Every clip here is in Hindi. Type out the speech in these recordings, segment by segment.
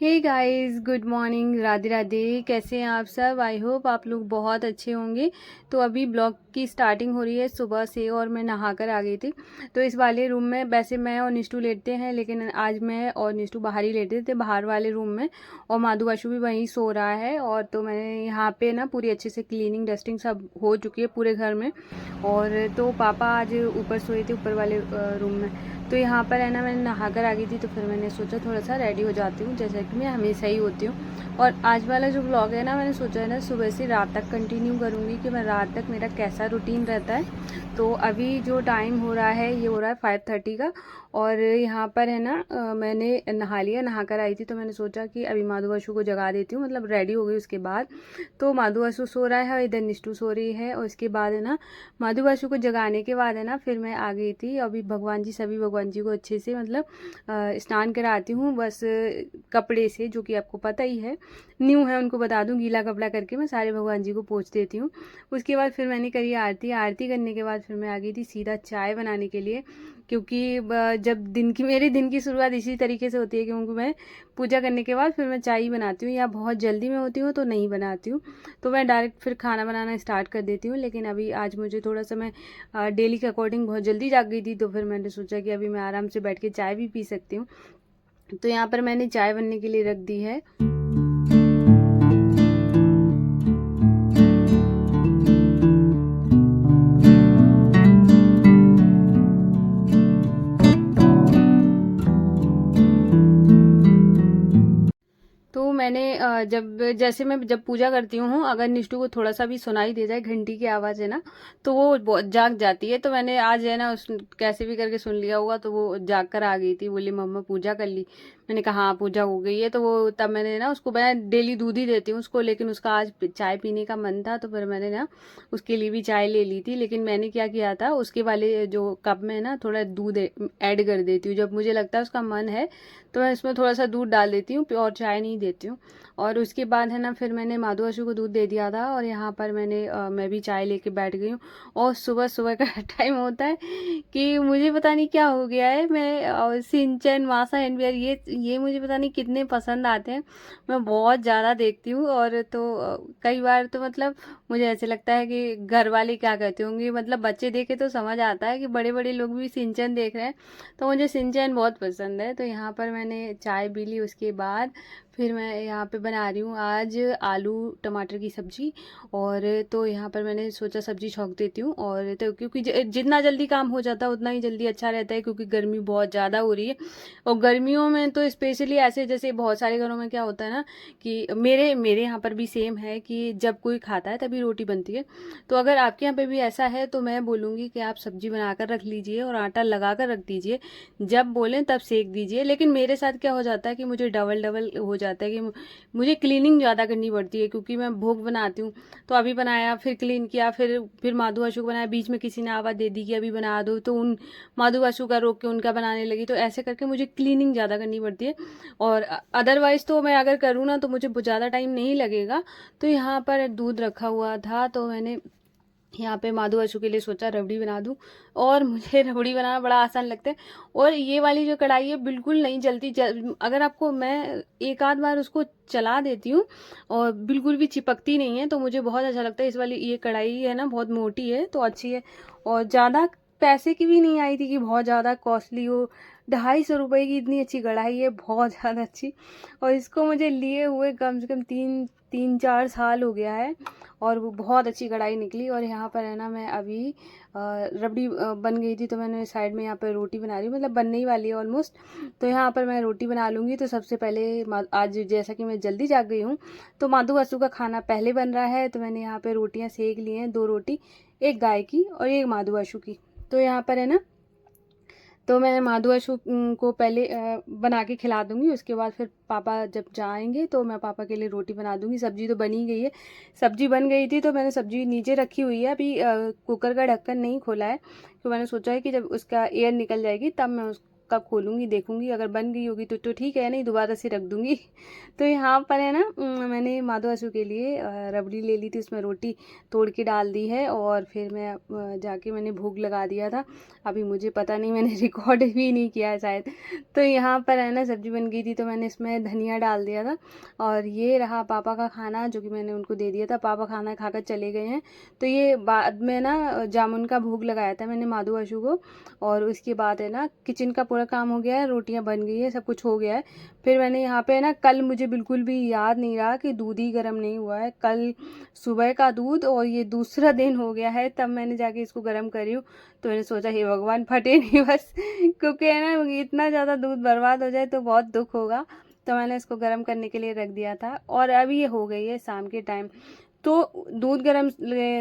हे guys, good morning, Radhe Radhe. कैसे हैं आप सब? आई होप आप लोग बहुत अच्छे होंगे। तो अभी ब्लॉग की स्टार्टिंग हो रही है सुबह से और मैं नहाकर आ गई थी। तो इस वाले रूम में वैसे मैं और निष्ठू लेटते हैं, लेकिन आज मैं और निष्ठू बाहर ही लेटे थे, बाहर वाले रूम में। और माधु आशु भी वहीं सो रहा है। और तो मैंने यहाँ पे ना पूरी अच्छे से क्लीनिंग डस्टिंग सब हो चुकी है पूरे घर में। और तो पापा आज ऊपर सोए थे, ऊपर वाले रूम में। तो यहाँ पर है ना, मैंने नहा कर आ गई थी, तो फिर मैंने सोचा थोड़ा सा रेडी हो जाती हूँ, जैसा कि मैं हमेशा ही होती हूँ। और आज वाला जो ब्लॉग है ना, मैंने सोचा है ना सुबह से रात तक कंटिन्यू करूँगी कि मैं रात तक मेरा कैसा रूटीन रहता है। तो अभी जो टाइम हो रहा है, ये हो रहा है 5:30 का। और यहाँ पर है ना, मैंने नहा लिया, नहा कर आई थी, तो मैंने सोचा कि अभी माधु आशु को जगा देती हूँ, मतलब रेडी हो गई उसके बाद। तो माधु आशु सो रहा है और इधर निष्ठू सो रही है। और उसके बाद है ना, माधु आशु को जगाने के बाद है ना, फिर मैं आ गई थी। अभी भगवान जी, सभी भगवान जी को अच्छे से मतलब स्नान कराती हूँ, बस कपड़े से, जो कि आपको पता ही है, न्यू है उनको बता दूँ, गीला कपड़ा करके मैं सारे भगवान जी को पोंछ देती हूँ। उसके बाद फिर मैंने करी आरती। आरती करने के बाद फिर मैं आ गई थी सीधा चाय बनाने के लिए, क्योंकि जब मेरे दिन की शुरुआत इसी तरीके से होती है, क्योंकि मैं पूजा करने के बाद फिर मैं चाय ही बनाती हूँ, या बहुत जल्दी में होती हूँ तो नहीं बनाती हूँ। तो मैं डायरेक्ट फिर खाना बनाना स्टार्ट कर देती हूँ। लेकिन अभी आज मुझे थोड़ा सा, मैं डेली के अकॉर्डिंग बहुत जल्दी जाग गई थी, तो फिर मैंने सोचा कि अभी मैं आराम से बैठ के चाय भी पी सकती हूँ। तो यहाँ पर मैंने चाय बनने के लिए रख दी है। तो मैंने जैसे मैं जब पूजा करती हूँ, अगर निष्ठू को थोड़ा सा भी सुनाई दे जाए घंटी की आवाज़ है ना, तो वो जाग जाती है। तो मैंने आज है ना, उस कैसे भी करके सुन लिया होगा, तो वो जाग कर आ गई थी, बोली मम्मा पूजा कर ली। मैंने कहा हाँ पूजा हो गई है। तो वो तब मैंने ना उसको, मैं डेली दूध ही देती हूँ उसको, लेकिन उसका आज चाय पीने का मन था, तो फिर मैंने ना उसके लिए भी चाय ले ली थी। लेकिन मैंने क्या किया था, उसके वाले जो कप में ना थोड़ा दूध ऐड कर देती हूँ। जब मुझे लगता है उसका मन है, तो मैं इसमें थोड़ा सा दूध डाल देती हूँ, और चाय नहीं देती हूँ। और उसके बाद है ना, फिर मैंने माधु आशु को दूध दे दिया था, और यहाँ पर मैं भी चाय लेके बैठ गई हूँ। और सुबह सुबह का टाइम होता है कि मुझे पता नहीं क्या हो गया है, मैं सिंचन, मासा एंड बियर, ये मुझे पता नहीं कितने पसंद आते हैं। मैं बहुत ज़्यादा देखती हूँ। और तो कई बार तो मतलब मुझे ऐसे लगता है कि घर वाले क्या कहते होंगे, मतलब बच्चे देखे तो समझ आता है कि बड़े बड़े लोग भी सिंचन देख रहे हैं। तो मुझे सिंचन बहुत पसंद है। तो यहाँ पर मैंने चाय पी ली, उसके बाद फिर मैं यहाँ पे बना रही हूँ आज आलू टमाटर की सब्ज़ी। और तो यहाँ पर मैंने सोचा सब्ज़ी छौंक देती हूँ। और तो क्योंकि जितना जल्दी काम हो जाता है उतना ही जल्दी अच्छा रहता है, क्योंकि गर्मी बहुत ज़्यादा हो रही है। और गर्मियों में तो स्पेशली ऐसे, जैसे बहुत सारे घरों में क्या होता है ना, कि मेरे मेरे यहाँ पर भी सेम है कि जब कोई खाता है तभी रोटी बनती है। तो अगर आपके यहाँ पे भी ऐसा है, तो मैं बोलूँगी कि आप सब्ज़ी बनाकर रख लीजिए और आटा लगा कर रख दीजिए, जब बोलें तब सेक दीजिए। लेकिन मेरे साथ क्या हो जाता है कि मुझे डबल डबल हो जाता है, कि मुझे क्लीनिंग ज़्यादा करनी पड़ती है, क्योंकि मैं भोग बनाती हूँ। तो अभी बनाया, फिर क्लीन किया, फिर माधु आशु को बनाया, बीच में किसी ने आवाज़ दे दी कि अभी बना दो, तो उन माधु आशु का रोक के उनका बनाने लगी। तो ऐसे करके मुझे क्लीनिंग ज़्यादा करनी पड़ती है। और अदरवाइज़ तो मैं अगर करूँ ना, तो मुझे ज़्यादा टाइम नहीं लगेगा। तो यहाँ पर दूध रखा हुआ था, तो मैंने यहाँ पे माधु आशु के लिए सोचा रबड़ी बना दूँ। और मुझे रबड़ी बनाना बड़ा आसान लगता है। और ये वाली जो कढ़ाई है बिल्कुल नहीं जलती, अगर आपको, मैं एक आध बार उसको चला देती हूँ और बिल्कुल भी चिपकती नहीं है, तो मुझे बहुत अच्छा लगता है। इस वाली ये कढ़ाई है ना, बहुत मोटी है तो अच्छी है। और ज़्यादा पैसे की भी नहीं आई थी कि बहुत ज़्यादा कॉस्टली हो। 250 रुपये की इतनी अच्छी कढ़ाई है, बहुत ज़्यादा अच्छी। और इसको मुझे लिए हुए कम से कम 3-4 साल हो गया है। और वो बहुत अच्छी कढ़ाई निकली। और यहाँ पर है ना, मैं अभी रबड़ी बन गई थी, तो मैंने साइड में यहाँ पर रोटी बना रही हूँ, मतलब बनने ही वाली है ऑलमोस्ट। तो यहाँ पर मैं रोटी बना लूँगी। तो सबसे पहले आज जैसा कि मैं जल्दी जाग गई हूँ, तो माधु आशु का खाना पहले बन रहा है। तो मैंने यहाँ पर रोटियाँ सेक ली हैं, 2 रोटी, एक गाय की और एक माधु आशु की। तो यहाँ पर है ना, तो मैं माधु आशु को पहले बना के खिला दूंगी। उसके बाद फिर पापा जब जाएंगे, तो मैं पापा के लिए रोटी बना दूंगी। सब्जी तो बनी गई है, सब्जी बन गई थी, तो मैंने सब्जी नीचे रखी हुई है। अभी कुकर का ढक्कन नहीं खोला है, तो मैंने सोचा है कि जब उसका एयर निकल जाएगी तब मैं कब खोलूँगी, देखूँगी, अगर बन गई होगी तो ठीक है, नहीं दोबारा से रख दूँगी। तो यहाँ पर है ना मैंने माधव आशू के लिए रबड़ी ले ली थी, उसमें रोटी तोड़ के डाल दी है और फिर मैं जाके मैंने भोग लगा दिया था। अभी मुझे पता नहीं, मैंने रिकॉर्ड भी नहीं किया है शायद। तो यहाँ पर है ना सब्ज़ी बन गई थी तो मैंने इसमें धनिया डाल दिया था। और ये रहा पापा का खाना जो कि मैंने उनको दे दिया था। पापा खाना खाकर चले गए हैं। तो ये बाद में ना जामुन का भोग लगाया था मैंने माधव आशू को। और उसके बाद है ना किचन का पूरा काम हो गया है, रोटियां बन गई है, सब कुछ हो गया है। फिर मैंने यहाँ पे ना, कल मुझे बिल्कुल भी याद नहीं रहा कि दूध ही गर्म नहीं हुआ है। कल सुबह का दूध और ये दूसरा दिन हो गया है, तब मैंने जाके इसको गर्म करी हूँ। तो मैंने सोचा हे भगवान फटे नहीं बस, क्योंकि है ना इतना ज़्यादा दूध बर्बाद हो जाए तो बहुत दुख होगा। तो मैंने इसको गर्म करने के लिए रख दिया था और अभी ये हो गई है शाम के टाइम। तो दूध गर्म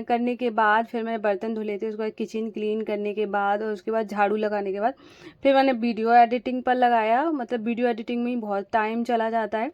करने के बाद फिर मैंने बर्तन धुले थे, उसके बाद किचन क्लीन करने के बाद और उसके बाद झाड़ू लगाने के बाद फिर मैंने वीडियो एडिटिंग पर लगाया। मतलब वीडियो एडिटिंग में ही बहुत टाइम चला जाता है।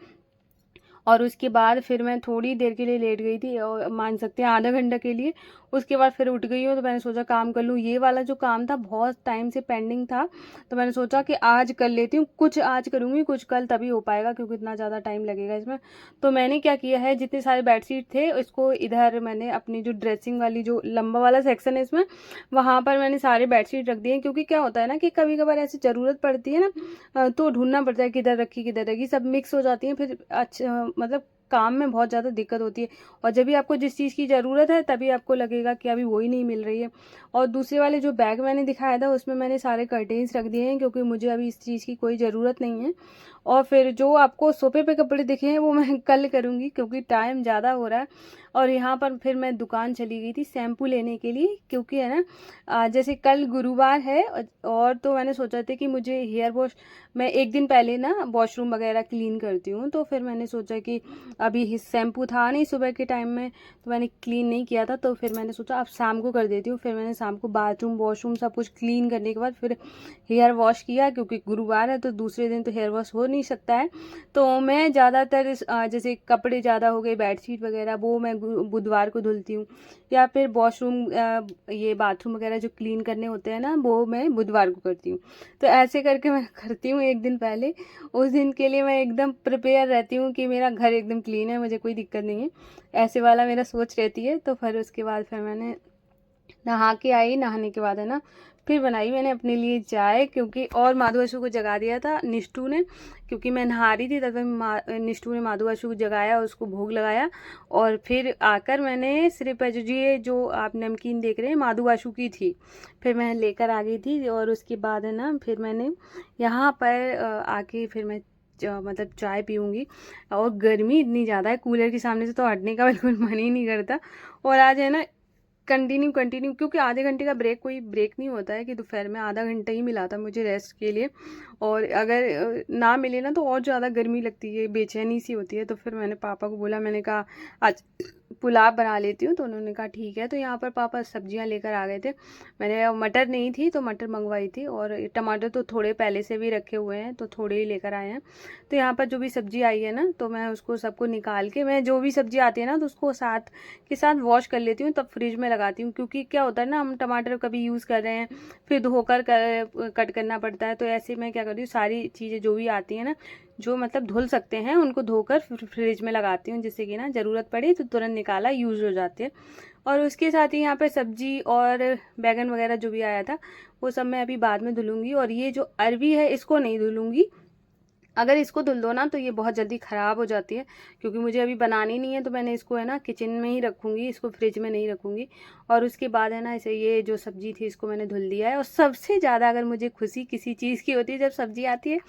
और उसके बाद फिर मैं थोड़ी देर के लिए लेट गई थी, और मान सकते हैं आधा घंटा के लिए। उसके बाद फिर उठ गई हूँ तो मैंने सोचा काम कर लूँ। ये वाला जो काम था बहुत टाइम से पेंडिंग था, तो मैंने सोचा कि आज कर लेती हूँ। कुछ आज करूँगी, कुछ कल, तभी हो पाएगा क्योंकि इतना ज़्यादा टाइम लगेगा इसमें। तो मैंने क्या किया है, जितने सारे बेडशीट थे इसको इधर मैंने अपनी जो ड्रेसिंग वाली जो लंबा वाला सेक्शन है इसमें, वहाँ पर मैंने सारे बेडशीट रख दिए। क्योंकि क्या होता है ना कि कभी कभार ऐसी ज़रूरत पड़ती है ना, तो ढूंढना पड़ता है किधर रखी किधर रखी, सब मिक्स हो जाती हैं फिर। अच्छा मतलब काम में बहुत ज़्यादा दिक्कत होती है। और जब भी आपको जिस चीज़ की ज़रूरत है तभी आपको लगेगा कि अभी वही नहीं मिल रही है। और दूसरे वाले जो बैग मैंने दिखाया था उसमें मैंने सारे कर्टेन्स रख दिए हैं, क्योंकि मुझे अभी इस चीज़ की कोई ज़रूरत नहीं है। और फिर जो आपको सोफे पे कपड़े दिखे हैं वो मैं कल करूँगी, क्योंकि टाइम ज़्यादा हो रहा है। और यहाँ पर फिर मैं दुकान चली गई थी शैम्पू लेने के लिए, क्योंकि है ना जैसे कल गुरुवार है और तो मैंने सोचा था कि मुझे हेयर वॉश, मैं एक दिन पहले ना वॉशरूम वगैरह क्लीन करती हूँ। तो फिर मैंने सोचा कि अभी शैम्पू था नहीं सुबह के टाइम में, तो मैंने क्लीन नहीं किया था। तो फिर मैंने सोचा अब शाम को कर देती हूँ। फिर मैंने शाम को बाथरूम वॉशरूम सब कुछ क्लीन करने के बाद फिर हेयर वॉश किया, क्योंकि गुरुवार है तो दूसरे दिन तो हेयर वॉश हो नहीं सकता है। तो मैं ज़्यादातर जैसे कपड़े ज़्यादा हो गए, बेडशीट वगैरह, वो मैं बुधवार को धुलती हूँ। या फिर वॉशरूम ये बाथरूम वगैरह जो क्लीन करने होते हैं ना, वो मैं बुधवार को करती हूँ। तो ऐसे करके मैं करती हूँ एक दिन पहले। उस दिन के लिए मैं एकदम प्रिपेयर रहती हूँ कि मेरा घर एकदम क्लीन है, मुझे कोई दिक्कत नहीं है, ऐसे वाला मेरा सोच रहती है। तो फिर उसके बाद फिर मैंने नहा के आई। नहाने के बाद है ना फिर बनाई मैंने अपने लिए चाय, क्योंकि और माधु आशु को जगा दिया था निष्ठू ने, क्योंकि मैं नहा रही थी तब निष्ठू ने माधु आशु को जगाया, उसको भोग लगाया। और फिर आकर मैंने सिर्फ जो आप नमकीन देख रहे हैं माधु आशु की थी, फिर मैं लेकर आ गई थी। और उसके बाद है ना फिर मैंने यहाँ पर आके फिर मैं मतलब चाय पीऊँगी। और गर्मी इतनी ज़्यादा है, कूलर के सामने से तो हटने का बिल्कुल मन ही नहीं करता। और आज है ना कंटिन्यू कंटिन्यू, क्योंकि आधे घंटे का ब्रेक कोई ब्रेक नहीं होता है, कि दोपहर में आधा घंटा ही मिला था मुझे रेस्ट के लिए। और अगर ना मिले ना तो और ज़्यादा गर्मी लगती है, बेचैनी सी होती है। तो फिर मैंने पापा को बोला, मैंने कहा आज पुलाव बना लेती हूँ। तो उन्होंने कहा ठीक है। तो यहाँ पर पापा सब्जियाँ लेकर आ गए थे। मैंने मटर नहीं थी तो मटर मंगवाई थी, और टमाटर तो थोड़े पहले से भी रखे हुए हैं तो थोड़े ही लेकर आए हैं। तो यहाँ पर जो भी सब्जी आई है ना, तो मैं उसको सबको निकाल के, मैं जो भी सब्जी आती है ना तो उसको साथ के साथ वॉश कर लेती हूँ, तब फ्रिज में लगाती हूँ। क्योंकि क्या होता है ना, हम टमाटर कभी यूज़ कर रहे हैं फिर धोकर कट करना पड़ता है। तो ऐसे मैं क्या करती हूँ, सारी चीज़ें जो भी आती हैं ना, जो मतलब धुल सकते हैं, उनको धोकर फ्रिज में लगाती हूँ, जिससे कि ना ज़रूरत पड़े तो तुरंत निकाला यूज़ हो जाते हैं। और उसके साथ ही यहाँ पे सब्जी और बैगन वगैरह जो भी आया था वो सब मैं अभी बाद में धुलूँगी। और ये जो अरबी है इसको नहीं धुलूँगी, अगर इसको धुल दो ना तो ये बहुत जल्दी ख़राब हो जाती है। क्योंकि मुझे अभी बनानी नहीं है तो मैंने इसको है ना किचन में ही रखूँगी, इसको फ्रिज में नहीं रखूँगी। और उसके बाद है ना ऐसे ये जो सब्ज़ी थी इसको मैंने धुल दिया है। और सबसे ज़्यादा अगर मुझे खुशी किसी चीज़ की होती है जब सब्ज़ी आती है,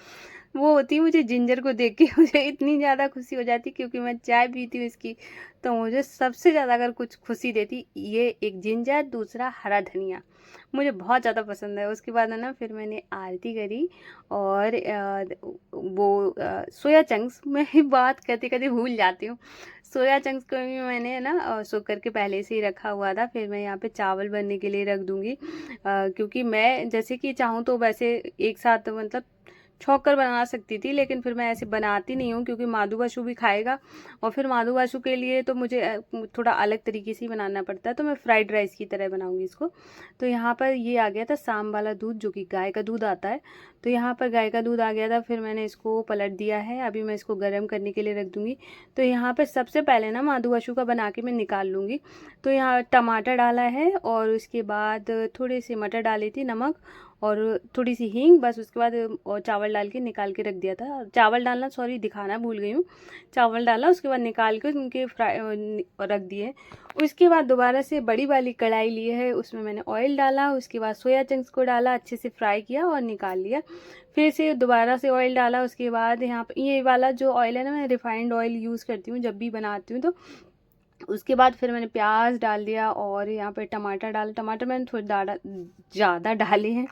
वो होती है मुझे जिंजर को देख के मुझे इतनी ज़्यादा खुशी हो जाती, क्योंकि मैं चाय पीती हूँ इसकी। तो मुझे सबसे ज़्यादा अगर कुछ खुशी देती, ये एक जिंजर, दूसरा हरा धनिया, मुझे बहुत ज़्यादा पसंद है। उसके बाद है ना फिर मैंने आरती करी। और सोया चंक्स, मैं ही बात करते करते भूल जाती हूँ। सोया चंक्स को भी मैंने ना सो करके पहले से ही रखा हुआ था। फिर मैं यहाँ पे चावल बनने के लिए रख दूँगी, क्योंकि मैं जैसे कि चाहूँ तो वैसे एक साथ मतलब छौंक कर बना सकती थी, लेकिन फिर मैं ऐसे बनाती नहीं हूँ क्योंकि माधु बाशु भी खाएगा और फिर माधु बाशु के लिए तो मुझे थोड़ा अलग तरीके से ही बनाना पड़ता है। तो मैं फ्राइड राइस की तरह बनाऊँगी इसको। तो यहाँ पर ये आ गया था साम वाला दूध, जो कि गाय का दूध आता है। तो यहाँ पर गाय का दूध आ गया था, फिर मैंने इसको पलट दिया है। अभी मैं इसको गर्म करने के लिए रख दूँगी। तो यहाँ पर सबसे पहले ना माधु बाशु का बना के मैं निकाल लूँगी। तो यहाँ टमाटर डाला है और उसके बाद थोड़े से मटर डाली थी, नमक और थोड़ी सी हींग, बस उसके बाद और चावल डाल के निकाल के रख दिया था। चावल डालना सॉरी दिखाना भूल गई हूँ। चावल डाला, उसके बाद निकाल के उनके फ्राई रख दिए। उसके बाद दोबारा से बड़ी वाली कढ़ाई ली है, उसमें मैंने ऑयल डाला, उसके बाद सोया चंक्स को डाला, अच्छे से फ्राई किया और निकाल लिया। फिर से दोबारा से ऑयल डाला, उसके बाद यहाँ पर ये वाला जो ऑयल है ना, मैं रिफाइंड ऑयल यूज़ करती हूँ जब भी बनाती हूँ। तो उसके बाद फिर मैंने प्याज डाल दिया और यहाँ पे टमाटर डाला। टमाटर मैंने थोड़े ज़्यादा डाले हैं।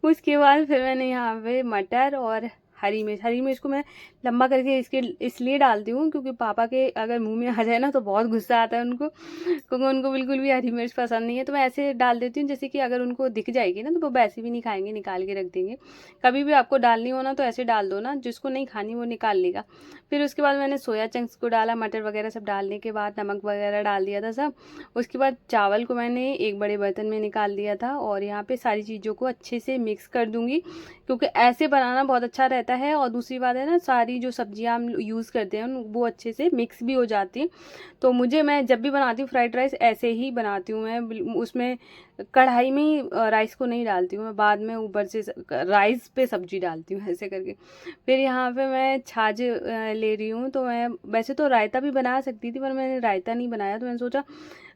उसके बाद फिर मैंने यहाँ पे मटर और हरी मिर्च को मैं लंबा करके इसके इसलिए डालती हूँ क्योंकि पापा के अगर मुंह में आ जाए ना तो बहुत गुस्सा आता है उनको, क्योंकि उनको बिल्कुल भी हरी मिर्च पसंद नहीं है। तो मैं ऐसे डाल देती हूँ, जैसे कि अगर उनको दिख जाएगी ना तो वो वैसे भी नहीं खाएंगे, निकाल के रख देंगे। कभी भी आपको डालनी हो ना तो ऐसे डाल दो ना, जिसको नहीं खानी वो निकाल लेगा। फिर उसके बाद मैंने सोया चंक्स को डाला, मटर वगैरह सब डालने के बाद नमक वगैरह डाल दिया था सब। उसके बाद चावल को मैंने एक बड़े बर्तन में निकाल दिया था और यहाँ पे सारी चीज़ों को अच्छे से मिक्स कर दूँगी, क्योंकि ऐसे बनाना बहुत अच्छा रहता है। और दूसरी बात है ना, सारी जो सब्जियाँ हम यूज़ करते हैं वो अच्छे से मिक्स भी हो जाती हैं। तो मैं जब भी बनाती हूँ फ्राइड राइस ऐसे ही बनाती हूँ मैं, उसमें कढ़ाई में ही राइस को नहीं डालती हूँ मैं, बाद में ऊपर से राइस पे सब्जी डालती हूँ ऐसे करके। फिर यहाँ पे मैं छाछ ले रही हूँ। तो मैं वैसे तो रायता भी बना सकती थी, पर मैंने रायता नहीं बनाया, तो मैंने सोचा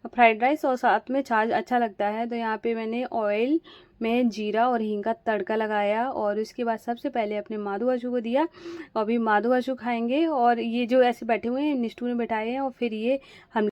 फ्राइड राइस और साथ में छाछ अच्छा लगता है। तो यहाँ पे मैंने ऑयल में जीरा और हींग का तड़का लगाया और उसके बाद सबसे पहले अपने माधु बाशु को दिया। अभी माधु बाशु खाएंगे और ये जो ऐसे बैठे हुए हैं निष्ठू ने बैठाए हैं, और फिर ये हम